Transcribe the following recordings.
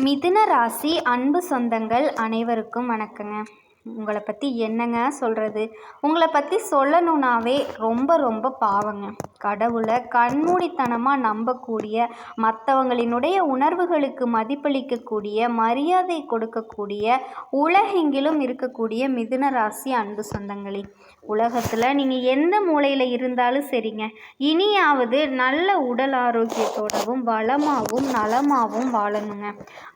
மிதுன ராசி அன்பு சொந்தங்கள் அனைவருக்கும் வணக்கங்க. உங்களை பற்றி என்னங்க சொல்கிறது? உங்களை பற்றி சொல்லணுன்னாவே ரொம்ப ரொம்ப பாவங்க. கடவுளை கண்மூடித்தனமாக நம்பக்கூடிய, மற்றவங்களினுடைய உணர்வுகளுக்கு மதிப்பளிக்கக்கூடிய, மரியாதை கொடுக்கக்கூடிய, உலகெங்கிலும் இருக்கக்கூடிய மிதுன ராசி அன்பு சொந்தங்களே, உலகத்தில் நீங்கள் எந்த மூலையில் இருந்தாலும் சரிங்க, இனியாவது நல்ல உடல் ஆரோக்கியத்தோடவும் வளமாகவும் நலமாகவும் வாழணுங்க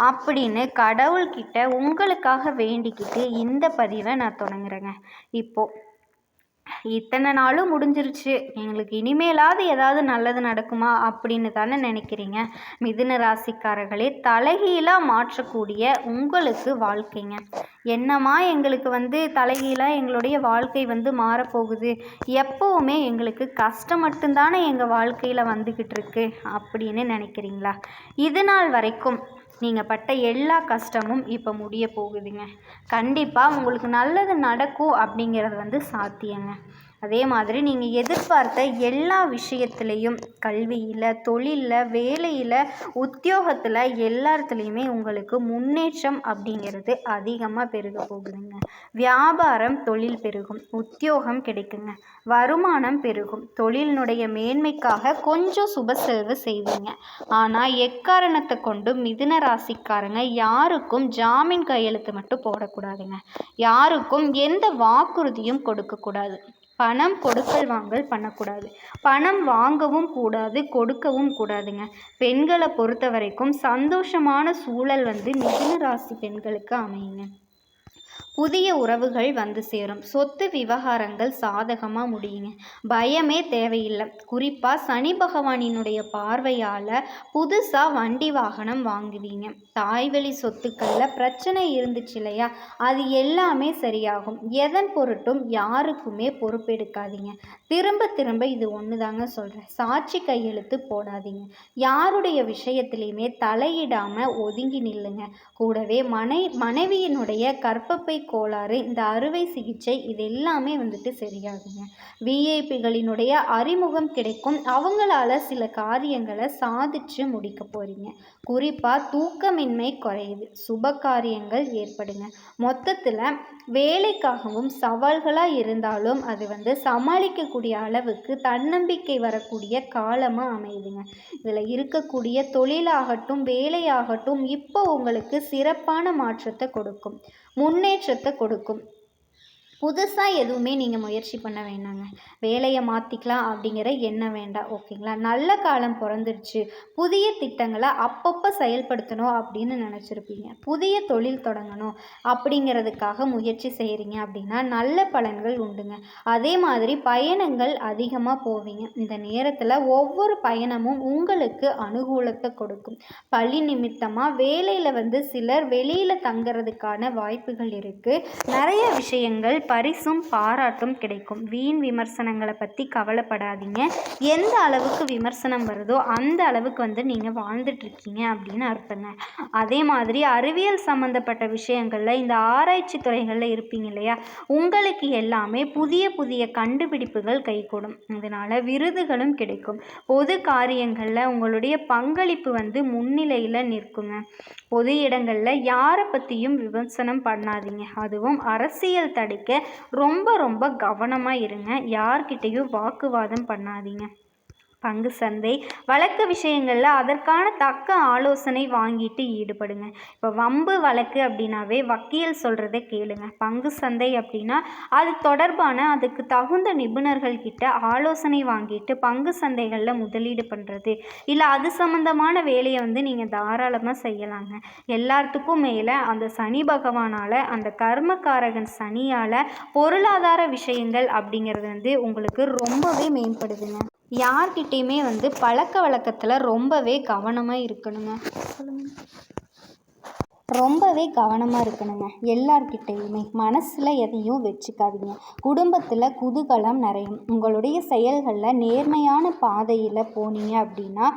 அப்படின்னு கடவுள்கிட்ட உங்களுக்காக வேண்டிக்கிட்டு இந்த பதிவை நான் தொடங்குறேங்க. இப்போது இத்தனை நாளும் முடிஞ்சிருச்சு, எங்களுக்கு இனிமேலாவது ஏதாவது நல்லது நடக்குமா அப்படின்னு தானே நினைக்கிறீங்க. மிதுன ராசிக்காரர்களே, தலைகீழாக மாற்றக்கூடிய உங்களுக்கு வாழ்க்கைங்க. என்னம்மா எங்களுக்கு தலைகீழாக எங்களுடைய வாழ்க்கை மாறப்போகுது, எப்போவுமே எங்களுக்கு கஷ்டம் மட்டும்தானே எங்கள் வாழ்க்கையில் வந்துக்கிட்டு இருக்கு அப்படின்னு நினைக்கிறீங்களா? இது நாள் வரைக்கும் நீங்கள் பட்ட எல்லா கஷ்டமும் இப்போ முடிய போகுதுங்க. கண்டிப்பாக உங்களுக்கு நல்லது நடக்கும் அப்படிங்கிறது சாத்தியங்க. அதே மாதிரி நீங்கள் எதிர்பார்த்த எல்லா விஷயத்துலேயும், கல்வியில், தொழிலில், வேலையில், உத்தியோகத்தில், எல்லாத்துலேயுமே உங்களுக்கு முன்னேற்றம் அப்படிங்கிறது அதிகமாக பெருக போகுதுங்க. வியாபாரம், தொழில் பெருகும், உத்தியோகம் கிடைக்குங்க, வருமானம் பெருகும், தொழிலினுடைய மேன்மைக்காக கொஞ்சம் சுப செலவு செய்வீங்க. ஆனால் எக்காரணத்தை கொண்டு மிதுன ராசிக்காரங்க யாருக்கும் ஜாமீன் கையெழுத்து மட்டும் போடக்கூடாதுங்க. யாருக்கும் எந்த வாக்குறுதியும் கொடுக்கக்கூடாது. பணம் கொடுக்கல் வாங்கல் பண்ணக்கூடாது. பணம் வாங்கவும் கூடாது, கொடுக்கவும் கூடாதுங்க. பெண்களை பொறுத்த வரைக்கும் சந்தோஷமான சூழல் மிதுன ராசி பெண்களுக்கு அமையுங்க. புதிய உறவுகள் சேரும். சொத்து விவகாரங்கள் சாதகமாக முடியுங்க. பயமே தேவையில்லை. குறிப்பாக சனி பகவானினுடைய பார்வையால் புதுசாக வண்டி வாகனம் வாங்குவீங்க. தாய்வழி சொத்துக்களில் பிரச்சனை இருந்துச்சு இல்லையா, அது எல்லாமே சரியாகும். எதன் பொருட்டும் யாருக்குமே பொறுப்பெடுக்காதீங்க. திரும்ப திரும்ப இது ஒன்று தாங்க சொல்கிறேன், சாட்சி கையெழுத்து போடாதீங்க. யாருடைய விஷயத்துலையுமே தலையிடாமல் ஒதுங்கி நில்லுங்க. கூடவே மனைவியினுடைய கர்ப்பப்பை கோளாறு, இந்த அறுவை சிகிச்சை, இது எல்லாமே சரியாகுங்க. விஐபிகளினுடைய அறிமுகம் கிடைக்கும். அவங்களால சில காரியங்களை சாதிச்சு முடிக்க போறீங்க. குறிப்பாக தூக்கமின்மை குறையுது, சுப காரியங்கள் ஏற்படுங்க. மொத்தத்தில் வேலைக்காகவும் சவால்களாக இருந்தாலும் அது சமாளிக்கக்கூடிய அளவுக்கு தன்னம்பிக்கை வரக்கூடிய காலமாக அமையுதுங்க. இதில் இருக்கக்கூடிய தொழிலாகட்டும், வேலையாகட்டும், இப்போ உங்களுக்கு சிறப்பான மாற்றத்தை கொடுக்கும், முன்னேற்றத்தை கொடுக்கும். புதுசாக எதுவுமே நீங்கள் முயற்சி பண்ண வேண்டாங்க. வேலையை மாற்றிக்கலாம் அப்படிங்கிற எண்ணம் வேண்டாம், ஓகேங்களா? நல்ல காலம் பிறந்துருச்சு, புதிய திட்டங்களை அப்பப்போ செயல்படுத்தணும் அப்படின்னு நினச்சிருப்பீங்க. புதிய தொழில் தொடங்கணும் அப்படிங்கிறதுக்காக முயற்சி செய்கிறீங்க அப்படின்னா நல்ல பலன்கள் உண்டுங்க. அதே மாதிரி பயணங்கள் அதிகமாக போவீங்க. இந்த நேரத்தில் ஒவ்வொரு பயணமும் உங்களுக்கு அனுகூலத்தை கொடுக்கும். பள்ளி நிமித்தமாக வேலையில் சிலர் வெளியில் தங்கிறதுக்கான வாய்ப்புகள் இருக்குது. நிறைய விஷயங்கள் பரிசும் பாராட்டும் கிடைக்கும். வீண் விமர்சனங்களை பற்றி கவலைப்படாதீங்க. எந்த அளவுக்கு விமர்சனம் வருதோ அந்த அளவுக்கு நீங்கள் வாழ்ந்துட்டுருக்கீங்க அப்படின்னு அர்த்தங்க. அதே மாதிரி அறிவியல் சம்மந்தப்பட்ட விஷயங்களில், இந்த ஆராய்ச்சி துறைகளில் இருப்பீங்க இல்லையா, உங்களுக்கு எல்லாமே புதிய புதிய கண்டுபிடிப்புகள் கைகூடும். இதனால் விருதுகளும் கிடைக்கும். பொது காரியங்களில் உங்களுடைய பங்களிப்பு முன்னிலையில் நிற்குங்க. பொது இடங்களில் யாரை பற்றியும் விமர்சனம் பண்ணாதீங்க. அதுவும் அரசியல் தடைக்க ரொம்ப ரொம்ப கவனமாக இருங்க. யார்கிட்டையும் வாக்குவாதம் பண்ணாதீங்க. பங்கு சந்தை வழக்கு விஷயங்களில் அதற்கான தக்க ஆலோசனை வாங்கிட்டு ஈடுபடுங்க. இப்போ வம்பு வழக்கு அப்படின்னாவே வக்கீல் சொல்கிறத கேளுங்க. பங்கு சந்தை அப்படின்னா அது தொடர்பான அதுக்கு தகுந்த நிபுணர்கள் கிட்ட ஆலோசனை வாங்கிட்டு பங்கு சந்தைகளில் முதலீடு பண்ணுறது, இல்லை அது சம்மந்தமான வேலையை நீங்கள் தாராளமாக செய்யலாங்க. எல்லாத்துக்கும் மேலே அந்த சனி பகவானால், அந்த கர்மகாரகன் சனியால் பொருளாதார விஷயங்கள் அப்படிங்கிறது உங்களுக்கு ரொம்பவே மேம்படுதுங்க. யார்கிட்டையுமே பழக்க வழக்கத்தில் ரொம்பவே கவனமாக இருக்கணுங்க. ரொம்பவே கவனமாக இருக்கணுங்க. எல்லார்கிட்டையுமே மனசில் எதையும் வச்சுக்காதீங்க. குடும்பத்தில் குதூகலம் நிறையும். உங்களுடைய செயல்களில் நேர்மையான பாதையில் போனீங்க அப்படின்னா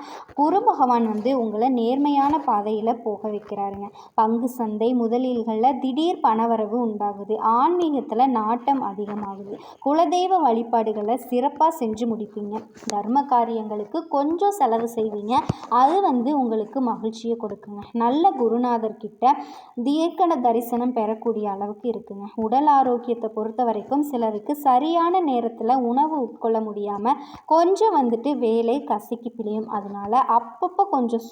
குரு பகவான் உங்களை நேர்மையான பாதையில் போக வைக்கிறாருங்க. பங்கு சந்தை முதலீடுகளில் திடீர் பணவரவு உண்டாகுது. ஆன்மீகத்தில் நாட்டம் அதிகமாகுது. குலதெய்வ வழிபாடுகளை சிறப்பாக செஞ்சு முடிப்பீங்க. தர்ம காரியங்களுக்கு கொஞ்சம் செலவு செய்வீங்க. அது உங்களுக்கு மகிழ்ச்சியை கொடுக்குங்க. நல்ல குருநாதர்கிட்ட தீர்க்கண தரிசனம் பெறக்கூடிய அளவுக்கு இருக்குங்க. உடல் ஆரோக்கியத்தை பொறுத்த வரைக்கும் சிலருக்கு சரியான நேரத்தில் உணவு உட்கொள்ள முடியாமல் கொஞ்சம் வேலை கசக்கி பிழியும். அதனால அப்பப்போ கொஞ்சம்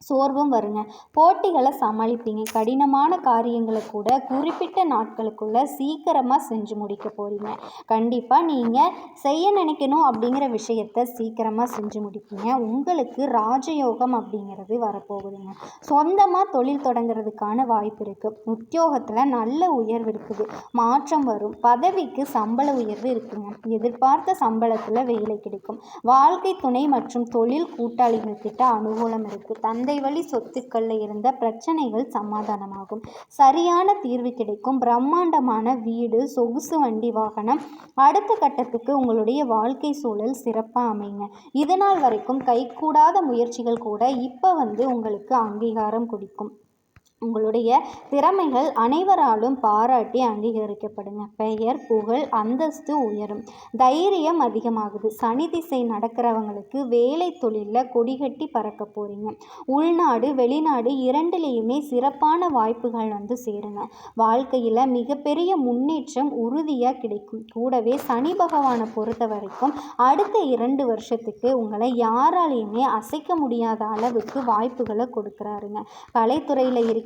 சோர்வும் வருங்க. போட்டிகளை சமாளிப்பீங்க. கடினமான காரியங்களை கூட குறிப்பிட்ட நாட்களுக்குள்ள சீக்கிரமாக செஞ்சு முடிக்க போகிறீங்க. கண்டிப்பாக நீங்கள் செய்ய நினைக்கணும் அப்படிங்கிற விஷயத்தை சீக்கிரமாக செஞ்சு முடிப்பீங்க. உங்களுக்கு ராஜயோகம் அப்படிங்கிறது வரப்போகுதுங்க. சொந்தமாக தொழில் தொடங்குறதுக்கான வாய்ப்பு இருக்குது. உத்தியோகத்தில் நல்ல உயர்வு இருக்குது. மாற்றம் வரும். பதவிக்கு சம்பள உயர்வு இருக்குங்க. எதிர்பார்த்த சம்பளத்தில் வேலை கிடைக்கும். வாழ்க்கை துணை மற்றும் தொழில் கூட்டாளிகள் கிட்ட அனுகூலம் இருக்குது. தந்தை வழி சொத்துக்களில் இருந்த பிரச்சனைகள் சமாதானமாகும். சரியான தீர்வு கிடைக்கும். பிரம்மாண்டமான வீடு, சொகுசு வண்டி, வாகனம். அடுத்த கட்டத்துக்கு உங்களுடைய வாழ்க்கை சூழல் சிறப்பாக அமைங்க. இதனால் வரைக்கும் கைகூடாத முயற்சிகள் கூட இப்போ உங்களுக்கு அங்கீகாரம் கொடுக்கும். உங்களுடைய திறமைகள் அனைவராலும் பாராட்டி அங்கீகரிக்கப்படுங்க. பெயர், புகழ், அந்தஸ்து உயரும். தைரியம் அதிகமாகுது. சனி திசை நடக்கிறவங்களுக்கு வேலை தொழிலில் கொடிகட்டி பறக்க போகிறீங்க. உள்நாடு வெளிநாடு இரண்டுலேயுமே சிறப்பான வாய்ப்புகள் சேருங்க. வாழ்க்கையில் மிகப்பெரிய முன்னேற்றம் உறுதியாக கிடைக்கும். கூடவே சனி பகவானை பொறுத்த வரைக்கும் அடுத்த 2 வருஷத்துக்கு உங்களை யாராலையுமே அசைக்க முடியாத அளவுக்கு வாய்ப்புகளை கொடுக்குறாருங்க. கலைத்துறையில் இருக்கீங்க,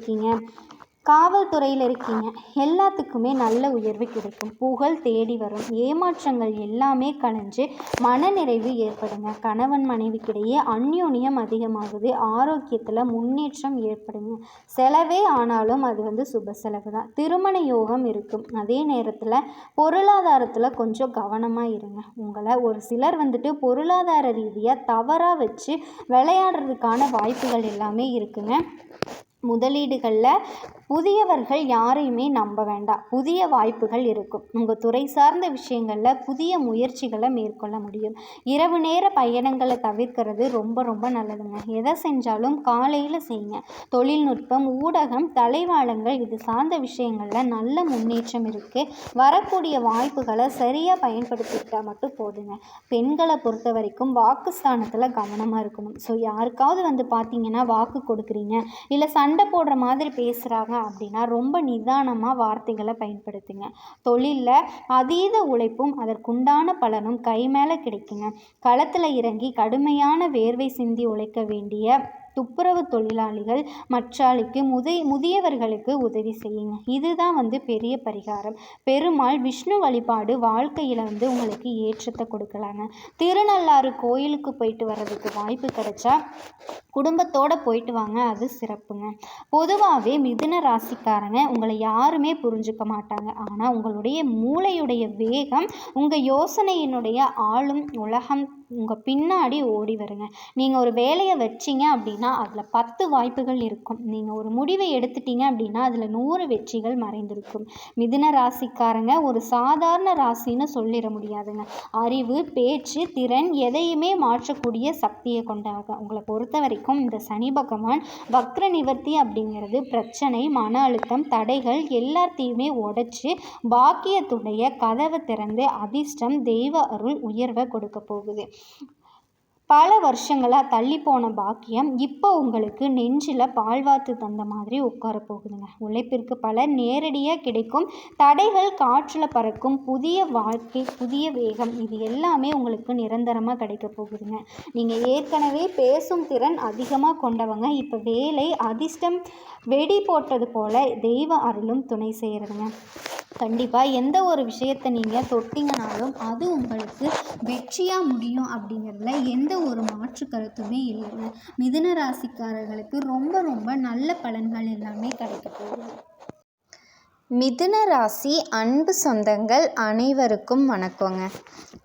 காவல்துறையில் இருக்கீங்க, எல்லாத்துக்குமே நல்ல உயர்வு கிடைக்கும். புகழ் தேடி வரும். ஏமாற்றங்கள் எல்லாமே கலைஞ்சு மனநிறைவு ஏற்படுங்க. கணவன் மனைவிக்கிடையே அந்யோன்யம் அதிகமாகுது. ஆரோக்கியத்தில் முன்னேற்றம் ஏற்படுங்க. செலவே ஆனாலும் அது சுப செலவு தான். திருமண யோகம் இருக்கும். அதே நேரத்தில் பொருளாதாரத்தில் கொஞ்சம் கவனமாக இருங்க. உங்களை ஒரு சிலர் பொருளாதார ரீதியாக தவறாக வச்சு விளையாடுறதுக்கான வாய்ப்புகள் எல்லாமே இருக்குங்க. முதலீடுகளில் புதியவர்கள் யாரையுமே நம்ப வேண்டாம். புதிய வாய்ப்புகள் இருக்கும். உங்கள் துறை சார்ந்த விஷயங்களில் புதிய முயற்சிகளை மேற்கொள்ள முடியும். இரவு நேர பயணங்களை தவிர்க்கிறது ரொம்ப ரொம்ப நல்லதுங்க. எதை செஞ்சாலும் காலையில் செய்யுங்க. தொழில்நுட்பம், ஊடகம், தலைவாளங்கள் இது சார்ந்த விஷயங்களில் நல்ல முன்னேற்றம் இருக்குது. வரக்கூடிய வாய்ப்புகளை சரியாக பயன்படுத்திக்கிட்டால் மட்டும் போதுங்க. பெண்களை பொறுத்த வரைக்கும் வாக்குஸ்தானத்தில் கவனமாக இருக்கணும். ஸோ யாருக்காவது பார்த்தீங்கன்னா வாக்கு கொடுக்குறீங்க, இல்லை சண்டை போடுற மாதிரி பேசுகிறாங்க அப்படின்னா ரொம்ப நிதானமாக வார்த்தைகளை பயன்படுத்துங்க. தொழிலில் அதீத உழைப்பும் அதற்குண்டான பலனும் கை மேலே கிடைக்குங்க. களத்தில் இறங்கி கடுமையான வேர்வை சிந்தி உழைக்க வேண்டிய துப்புரவு தொழிலாளிகள் மற்றாளிக்கு முதியவர்களுக்கு உதவி செய்யுங்க. இதுதான் பெரிய பரிகாரம். பெருமாள் விஷ்ணு வழிபாடு வாழ்க்கையில் உங்களுக்கு ஏற்றத்தை கொடுக்கலாங்க. திருநள்ளாறு கோயிலுக்கு போயிட்டு வர்றதுக்கு வாய்ப்பு கிடைச்சா குடும்பத்தோடு போயிட்டு வாங்க, அது சிறப்புங்க. பொதுவாகவே மிதுன ராசிக்காரங்க உங்களை யாருமே புரிஞ்சுக்க மாட்டாங்க. ஆனால் உங்களுடைய மூளையுடைய வேகம், உங்கள் யோசனையினுடைய ஆளும் உலகம் உங்கள் பின்னாடி ஓடி வருங்க. நீங்கள் ஒரு வேலையை வச்சிங்க அப்படின்னா அதில் 10 வாய்ப்புகள் இருக்கும். நீங்கள் ஒரு முடிவை எடுத்துட்டீங்க அப்படின்னா அதில் 100 வெற்றிகள் மறைந்திருக்கும். மிதுன ராசிக்காரங்க ஒரு சாதாரண ராசின்னு சொல்லிட முடியாதுங்க. அறிவு, பேச்சு, திறன் எதையுமே மாற்றக்கூடிய சக்தியை கொண்டவங்க. உங்களை பொறுத்த வரைக்கும் இந்த சனி பகவான் வக்ர நிவர்த்தி அப்படிங்கிறது பிரச்சனை, மன அழுத்தம், தடைகள் எல்லாத்தையுமே உடைச்சி பாக்கியத்துடைய கதவை திறந்து அதிர்ஷ்டம், தெய்வ அருள், உயர்வை கொடுக்க போகுது. பல வருஷங்களாக தள்ளி போன பாக்கியம் இப்போ உங்களுக்கு நெஞ்சில் பால்வாத்து தந்த மாதிரி உட்கார போகுதுங்க. உழைப்பிற்கு பலன் நேரடியாக கிடைக்கும். தடைகள் காற்றில் பறக்கும். புதிய வாழ்க்கை, புதிய வேகம், இது எல்லாமே உங்களுக்கு நிரந்தரமாக கிடைக்க போகுதுங்க. நீங்கள் ஏற்கனவே பேசும் திறன் அதிகமாக கொண்டவங்க. இப்போ வேலை, அதிர்ஷ்டம் வெடி போட்டது போல் தெய்வ அருளும் துணை செய்கிறதுங்க. கண்டிப்பாக எந்த ஒரு விஷயத்தை நீங்கள் தொட்டிங்கனாலும் அது உங்களுக்கு வெற்றியாக முடியும் அப்படிங்கிறதுல எந்த ஒரு மாற்று கருத்துமே இல்லைங்க. மிதுன ராசிக்காரர்களுக்கு ரொம்ப ரொம்ப நல்ல பலன்கள் எல்லாமே கிடைக்க போகுது. மிதுன ராசி அன்பு சொந்தங்கள் அனைவருக்கும் வணக்கங்க.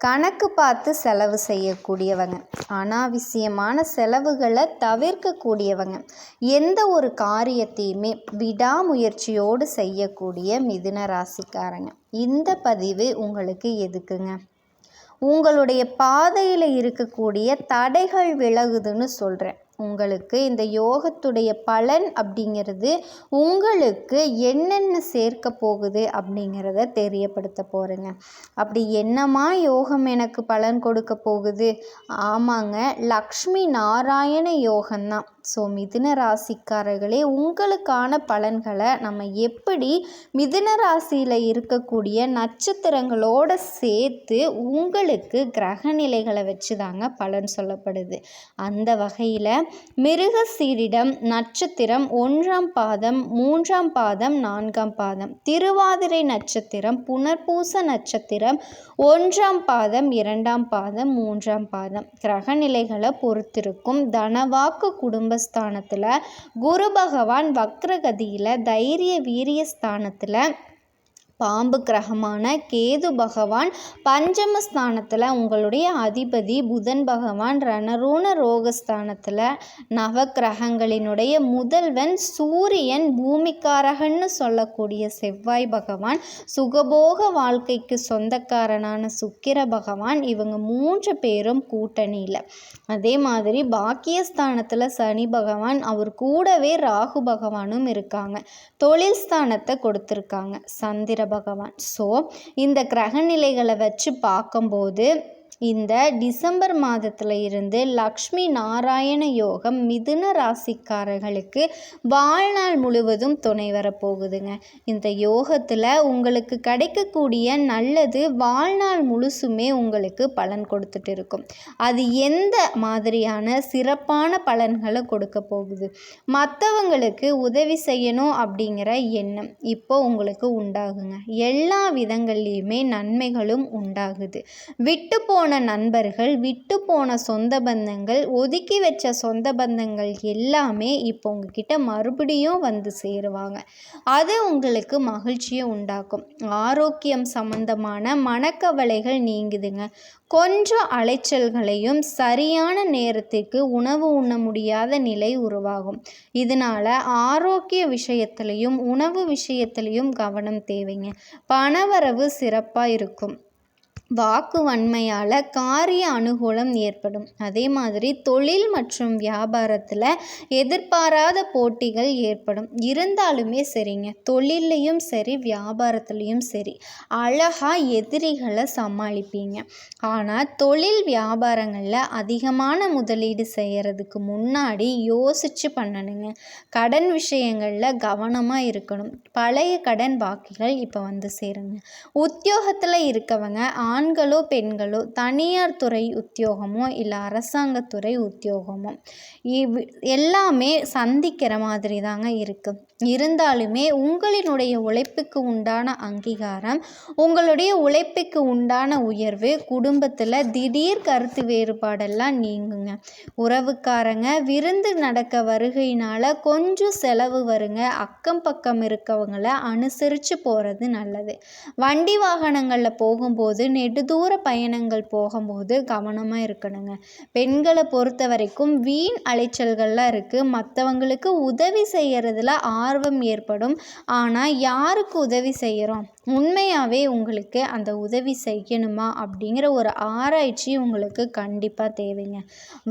கணக்கு பார்த்து செலவு செய்யக்கூடியவங்க, அனாவசியமான செலவுகளை தவிர்க்கக்கூடியவங்க, எந்த ஒரு காரியத்தையுமே விடாமுயற்சியோடு செய்யக்கூடிய மிதுன ராசிக்காரங்க. இந்த பதிவு உங்களுக்கு எதுக்குங்க? உங்களுடைய பாதையில் இருக்கக்கூடிய தடைகள் விலகுதுன்னு சொல்கிறேன். உங்களுக்கு இந்த யோகத்துடைய பலன் அப்படிங்கிறது உங்களுக்கு என்னென்ன சேர்க்க போகுது அப்படிங்கிறத தெரியப்படுத்த போகிறேங்க. அப்படி என்னமா யோகம் எனக்கு பலன் கொடுக்க போகுது? ஆமாங்க, லக்ஷ்மி நாராயண யோகம்தான். ஸோ மிதுன ராசிக்காரர்களே, உங்களுக்கான பலன்களை நம்ம எப்படி மிதுன ராசியில் இருக்கக்கூடிய நட்சத்திரங்களோடு சேர்த்து உங்களுக்கு கிரக நிலைகளை வச்சு தாங்க பலன் சொல்லப்படுது. அந்த வகையில் மிருகசீரிடம் நட்சத்திரம் 1ஆம் பாதம், 3ஆம் பாதம், 4ஆம் பாதம், திருவாதிரை நட்சத்திரம், புனர்பூச நட்சத்திரம் 1ஆம் பாதம், 2ஆம் பாதம், 3ஆம் பாதம் கிரக நிலைகளை பொறுத்திருக்கும். தனவாக்கு குடும்பஸ்தானத்தில் குரு பகவான் வக்ரகதியில் தைரிய வீரிய ஸ்தானத்தில் பாம்பு கிரகமான கேது பகவான் பஞ்சமஸ்தானத்தில் உங்களுடைய அதிபதி புதன் பகவான் ரணரூண ரோகஸ்தானத்தில் நவக்கிரகங்களினுடைய முதல்வன் சூரியன் பூமிக்காரகன்னு சொல்லக்கூடிய செவ்வாய் பகவான் சுகபோக வாழ்க்கைக்கு சொந்தக்காரனான சுக்கிர பகவான், இவங்க 3 பேரும் கூட்டணியில். அதே மாதிரி பாக்கியஸ்தானத்தில் சனி பகவான், அவர் கூடவே ராகு பகவானும் இருக்காங்க. தொழில் ஸ்தானத்தை கொடுத்துருக்காங்க சந்திர பகவான். ஸோ இந்த கிரக நிலைகளை வச்சு பார்க்கும்போது இந்த டிசம்பர் மாதத்தில் இருந்து லக்ஷ்மி நாராயண யோகம் மிதுன ராசிக்காரர்களுக்கு வாழ்நாள் முழுவதும் துணை வரப்போகுதுங்க. இந்த யோகத்தில் உங்களுக்கு கிடைக்கக்கூடிய நல்லது வாழ்நாள் முழுசுமே உங்களுக்கு பலன் கொடுத்துட்டு இருக்கும். அது எந்த மாதிரியான சிறப்பான பலன்களை கொடுக்க போகுது? மற்றவங்களுக்கு உதவி செய்யணும் அப்படிங்கிற எண்ணம் இப்போ உங்களுக்கு உண்டாகுங்க. எல்லா விதங்கள்லையுமே நன்மைகளும் உண்டாகுது. விட்டு போன நண்பர்கள், விட்டு போன சொந்த பந்தங்கள், ஒதுக்கி வச்ச சொந்த பந்தங்கள் எல்லாமே இப்போ உங்ககிட்ட மறுபடியும் வந்து சேருவாங்க. அது உங்களுக்கு மகிழ்ச்சியை உண்டாக்கும். ஆரோக்கியம் சம்பந்தமான மனக்கவலைகள் நீங்குதுங்க. கொஞ்சம் அலைச்சல்களையும் சரியான நேரத்துக்கு உணவு உண்ண முடியாத நிலை உருவாகும். இதனால ஆரோக்கிய விஷயத்திலையும் உணவு விஷயத்திலையும் கவனம் தேவைங்க. பணவரவு சிறப்பாக இருக்கும். வாக்கு வன்மையால் காரிய அனுகூலம் ஏற்படும். அதே மாதிரி தொழில் மற்றும் வியாபாரத்தில் எதிர்பாராத போட்டிகள் ஏற்படும். இருந்தாலுமே சரிங்க, தொழிலையும் சரி வியாபாரத்துலேயும் சரி அழகாக எதிரிகளை சமாளிப்பீங்க. ஆனால் தொழில் வியாபாரங்களில் அதிகமான முதலீடு செய்கிறதுக்கு முன்னாடி யோசித்து பண்ணணுங்க. கடன் விஷயங்களில் கவனமாக இருக்கணும். பழைய கடன் பாக்கிகள் இப்போ வந்து சேருங்க. உத்தியோகத்தில் இருக்கவங்க, ஆண்களோ பெண்களோ, தனியார் துறை உத்தியோகமோ இல்லை அரசாங்கத்துறை உத்தியோகமோ எல்லாமே சந்திக்கிற மாதிரி தாங்க இருக்குது. இருந்தாலுமே உங்களினுடைய உழைப்புக்கு உண்டான அங்கீகாரம், உங்களுடைய உழைப்புக்கு உண்டான உயர்வு, குடும்பத்தில் திடீர் கருத்து வேறுபாடெல்லாம் நீங்குங்க. உறவுக்காரங்க விருந்து நடக்க வருகையினால் கொஞ்சம் செலவு வருங்க. அக்கம் பக்கம் இருக்கவங்களை அனுசரித்து போகிறது நல்லது. வண்டி வாகனங்களில் போகும்போது, நெடுதூர பயணங்கள் போகும்போது கவனமாக இருக்கணுங்க. பெண்களை பொறுத்த வரைக்கும் வீண் அலைச்சல்கள்லாம் இருக்குது. மற்றவங்களுக்கு உதவி செய்கிறதுல ஆர்வம் ஏற்படும். ஆனால் யாருக்கு உதவி செய்கிறோம், உண்மையாகவே உங்களுக்கு அந்த உதவி செய்யணுமா அப்படிங்கிற ஒரு ஆராய்ச்சி உங்களுக்கு கண்டிப்பாக தேவைங்க.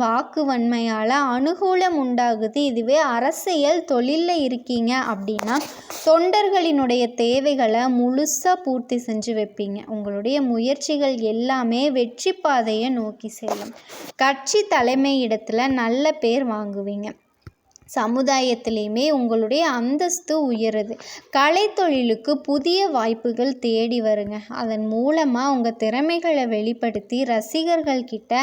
வாக்கு வன்மையால் அனுகூலம் உண்டாகுது. இதுவே அரசியல் தொழிலில் இருக்கீங்க அப்படின்னா தொண்டர்களினுடைய தேவைகளை முழுசாக பூர்த்தி செஞ்சு வைப்பீங்க. உங்களுடைய முயற்சிகள் எல்லாமே வெற்றி பாதையை நோக்கி செல்லும். கட்சி தலைமையிடத்தில் நல்ல பேர் வாங்குவீங்க. சமுதாயத்திலையுமே உங்களுடைய அந்தஸ்து உயருது. கலைத்தொழிலுக்கு புதிய வாய்ப்புகள் தேடி வருங்க. அதன் மூலமாக உங்கள் திறமைகளை வெளிப்படுத்தி ரசிகர்கள் கிட்ட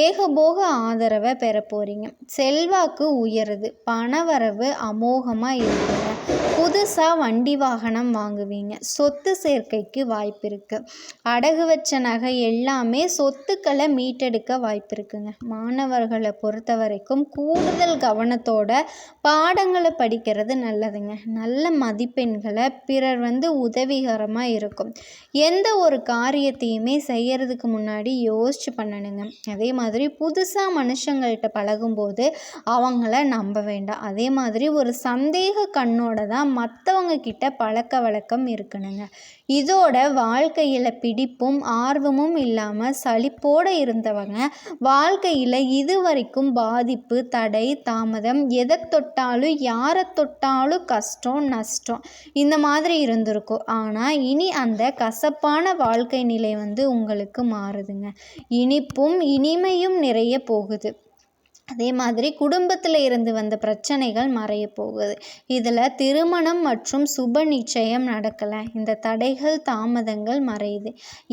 ஏகபோக ஆதரவை பெற போகிறீங்க. செல்வாக்கு உயருது. பணவரவு அமோகமாக இருக்குங்க. புதுசாக வண்டி வாகனம் வாங்குவீங்க. சொத்து சேர்க்கைக்கு வாய்ப்பு இருக்குது. அடகு வச்ச நகை எல்லாமே சொத்துக்களை மீட்டெடுக்க வாய்ப்பு இருக்குங்க. மாணவர்களை பொறுத்த வரைக்கும் கூடுதல் கவனத்தோட பாடங்களை படிக்கிறது நல்லதுங்க. நல்ல மதிப்பெண்களை பிறர் உதவிகரமாக இருக்கும். எந்த ஒரு காரியத்தையுமே செய்யறதுக்கு முன்னாடி யோசிச்சு பண்ணணுங்க. அதே மாதிரி புதுசாக மனுஷங்கள்கிட்ட பழகும்போது அவங்கள நம்ப வேண்டாம். அதே மாதிரி ஒரு சந்தேக கண்ணோட தான் மற்றவங்க கிட்ட பழக்க வழக்கம் இருக்கணுங்க. இதோட வாழ்க்கையில் பிடிப்பும் ஆர்வமும் இல்லாமல் சலிப்போடு இருந்தவங்க வாழ்க்கையில் இது வரைக்கும் பாதிப்பு, தடை, தாமதம், எதை தொட்டாலும் யாரை தொட்டாலும் கஷ்டம், நஷ்டம் இந்த மாதிரி இருந்திருக்கும். ஆனால் இனி அந்த கசப்பான வாழ்க்கை நிலை உங்களுக்கு மாறுதுங்க. இனிப்பும் இனிமையும் நிறைய போகுது. அதே மாதிரி குடும்பத்தில் இருந்து வந்த பிரச்சனைகள் மறைய போகுது. இதில் திருமணம் மற்றும் சுப நிச்சயம் நடக்கலை. இந்த தடைகள், தாமதங்கள் மறையுது.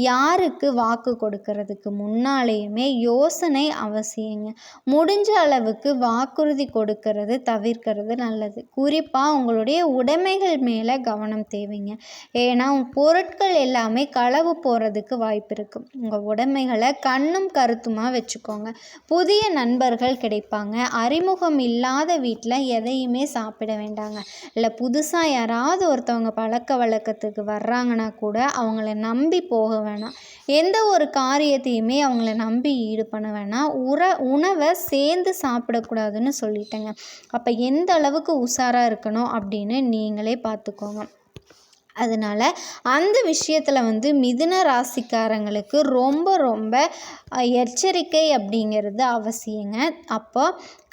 யாருக்கு வாக்கு கொடுக்கறதுக்கு முன்னாலேயுமே யோசனை அவசியங்க. முடிஞ்ச அளவுக்கு வாக்குறுதி கொடுக்கறது தவிர்க்கிறது நல்லது. குறிப்பாக உங்களுடைய உடைமைகள் மேலே கவனம் தேவைங்க. ஏன்னா பொருட்கள் எல்லாமே களவு போகிறதுக்கு வாய்ப்பு இருக்குது. உங்கள் உடைமைகளை கண்ணும் கருத்துமாக வச்சுக்கோங்க. புதிய நண்பர்கள் கிடைப்பாங்க. அறிமுகம் இல்லாத வீட்டில் எதையுமே சாப்பிட வேண்டாங்க. இல்லை புதுசாக யாராவது ஒருத்தவங்க பழக்க வழக்கத்துக்கு வர்றாங்கன்னா கூட அவங்கள நம்பி போக வேணாம். எந்த ஒரு காரியத்தையுமே அவங்கள நம்பி ஈடு பண்ண வேணாம். உணவை சேர்ந்து சாப்பிடக்கூடாதுன்னு சொல்லிட்டேங்க. அப்போ எந்த அளவுக்கு உஷாராக இருக்கணும் அப்படின்னு நீங்களே பார்த்துக்கோங்க. அதனால் அந்த விஷயத்தில் மிதுன ராசிக்காரங்களுக்கு ரொம்ப ரொம்ப எச்சரிக்கை அப்படிங்கிறது அவசியங்க. அப்போ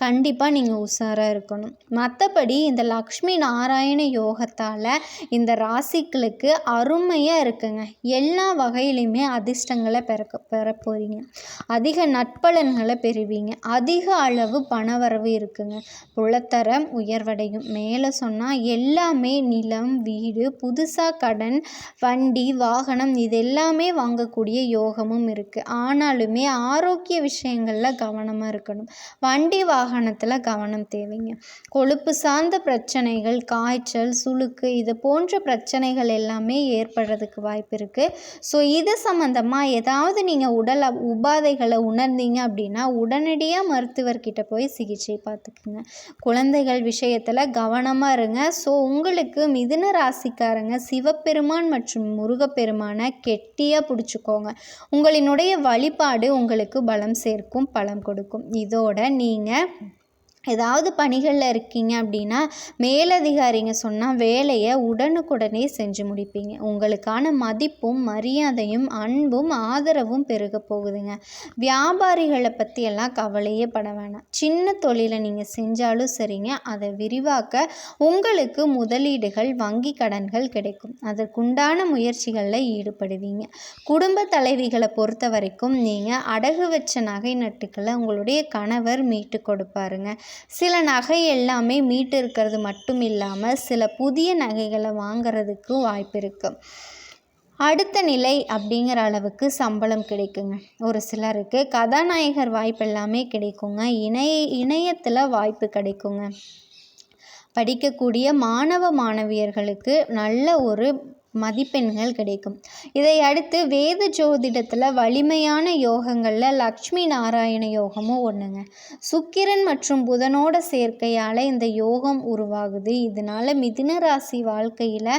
கண்டிப்பாக நீங்கள் உஷாராக இருக்கணும். மற்றபடி இந்த லக்ஷ்மி நாராயண யோகத்தால் இந்த ராசிகளுக்கு அருமையாக இருக்குங்க. எல்லா வகையிலையுமே அதிர்ஷ்டங்களை பெற போகிறீங்க. அதிக நட்பலன்களை பெறுவீங்க. அதிக அளவு பணவரவு இருக்குங்க. புலத்தரம் உயர்வடையும். மேலே சொன்னால் எல்லாமே நிலம், வீடு, புதுசாக கடன், வண்டி, வாகனம் இது எல்லாமே வாங்கக்கூடிய யோகமும் இருக்குது. ஆனாலுமே ஆரோக்கிய விஷயங்களில் கவனமாக இருக்கணும். வண்டி வாகனத்தில் கவனம் தேவைங்க. கொழுப்பு சார்ந்த பிரச்சனைகள், காய்ச்சல், சுளுக்கு இது போன்ற பிரச்சனைகள் எல்லாமே ஏற்படுறதுக்கு வாய்ப்பு இருக்குது. ஸோ இது சம்மந்தமாக ஏதாவது நீங்கள் உடல் உபாதைகளை உணர்ந்தீங்க அப்படின்னா உடனடியாக மருத்துவர்கிட்ட போய் சிகிச்சை பார்த்துக்குங்க. குழந்தைகள் விஷயத்தில் கவனமாக இருங்க. ஸோ உங்களுக்கு மிதுன ராசிக்காரங்க சிவபெருமான் மற்றும் முருகப்பெருமானை கெட்டியாக பிடிச்சிக்கோங்க. உங்களினுடைய வழிபாடு உங்களுக்கு பலம் சேர்க்கும், பலம் கொடுக்கும். இதோட நீங்கள் ஏதாவது பணிகளில் இருக்கீங்க அப்படின்னா மேலதிகாரிங்க சொன்னால் வேலையை உடனுக்குடனே செஞ்சு முடிப்பீங்க. உங்களுக்கான மதிப்பும் மரியாதையும் அன்பும் ஆதரவும் பெருக போகுதுங்க. வியாபாரிகளை பற்றியெல்லாம் கவலையே பட வேணாம். சின்ன தொழிலை நீங்கள் செஞ்சாலும் சரிங்க, அதை விரிவாக்க உங்களுக்கு முதலீடுகள், வங்கி கடன்கள் கிடைக்கும். அதற்குண்டான முயற்சிகளில் ஈடுபடுவீங்க. குடும்ப தலைவிகளை பொறுத்த வரைக்கும் நீங்கள் அடகு வச்ச நகை நட்டுக்களை உங்களுடைய கணவர் மீட்டு கொடுப்பாருங்க. சில நகை எல்லாமே மீட்டு இருக்கிறது மட்டும் இல்லாமல் சில புதிய நகைகளை வாங்கிறதுக்கு வாய்ப்பு இருக்குது. அடுத்த நிலை அப்படிங்கிற அளவுக்கு சம்பளம் கிடைக்குங்க. ஒரு சிலருக்கு கதாநாயகர் வாய்ப்பு எல்லாமே கிடைக்குங்க. இணையத்தில் வாய்ப்பு கிடைக்குங்க. படிக்கக்கூடிய மாணவ மாணவியர்களுக்கு நல்ல ஒரு மதிப்பெண்கள் கிடைக்கும். இதை அடுத்து வேத ஜோதிடத்தில் வலிமையான யோகங்களில் லக்ஷ்மி நாராயண யோகமும் ஒன்றுங்க. சுக்கிரன் மற்றும் புதனோட சேர்க்கையால் இந்த யோகம் உருவாகுது. இதனால் மிதுன ராசி வாழ்க்கையில்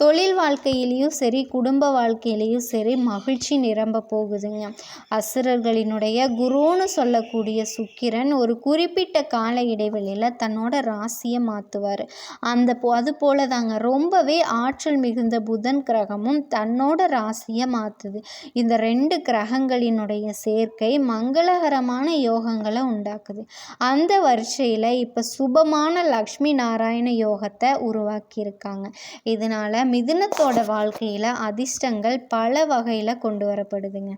தொழில் வாழ்க்கையிலையும் சரி, குடும்ப வாழ்க்கையிலையும் சரி மகிழ்ச்சி நிரம்ப போகுதுங்க. அசுரர்களினுடைய குருன்னு சொல்லக்கூடிய சுக்கிரன் ஒரு குறிப்பிட்ட கால இடைவெளியில் தன்னோட ராசியை மாற்றுவார். அது போல தாங்க ரொம்பவே ஆற்றல் மிகுந்த புதன் கிரகமும் தன்னோட ராசியை மாற்றுது. இந்த 2 கிரகங்களினுடைய சேர்க்கை மங்களகரமான யோகங்களை உண்டாக்குது. அந்த வரிசையில் இப்போ சுபமான லக்ஷ்மி நாராயண யோகத்தை உருவாக்கியிருக்காங்க. இதனால் மிதுனத்தோட வாழ்க்கையில் அதிர்ஷ்டங்கள் பல வகையில் கொண்டு வரப்படுதுங்க.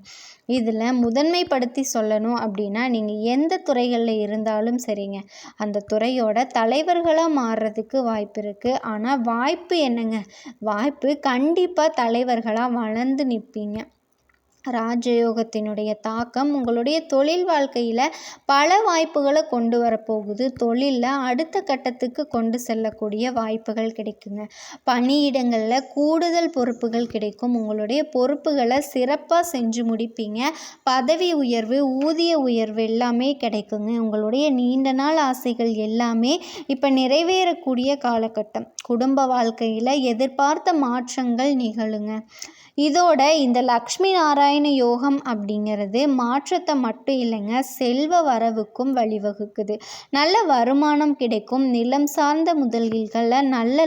இதில் முதன்மைப்படுத்தி சொல்லணும் அப்படின்னா நீங்கள் எந்த துறைகளில் இருந்தாலும் சரிங்க, அந்த துறையோட தலைவர்களாக மாறுறதுக்கு வாய்ப்பு இருக்குது. ஆனால் வாய்ப்பு என்னங்க, வாய்ப்பு கண்டிப்பாக தலைவர்களாக வளர்ந்து நிற்பீங்க. ராஜயோகத்தினுடைய தாக்கம் உங்களுடைய தொழில் வாழ்க்கையில் பல வாய்ப்புகளை கொண்டு வரப்போகுது. தொழிலில் அடுத்த கட்டத்துக்கு கொண்டு செல்லக்கூடிய வாய்ப்புகள் கிடைக்குங்க. பணியிடங்களில் கூடுதல் பொறுப்புகள் கிடைக்கும். உங்களுடைய பொறுப்புகளை சிறப்பாக செஞ்சு முடிப்பீங்க. பதவி உயர்வு, ஊதிய உயர்வு எல்லாமே கிடைக்குங்க. உங்களுடைய நீண்ட நாள் ஆசைகள் எல்லாமே இப்போ நிறைவேறக்கூடிய காலகட்டம். குடும்ப வாழ்க்கையில் எதிர்பார்த்த மாற்றங்கள் நிகழுங்க. இதோட இந்த லக்ஷ்மி நாராயண யோகம் அப்படிங்கிறது மாற்றத்தை மட்டும் இல்லைங்க, செல்வ வரவுக்கும் வழிவகுக்குது. நல்ல வருமானம் கிடைக்கும். நிலம் சார்ந்த முதலீடுகளில் நல்ல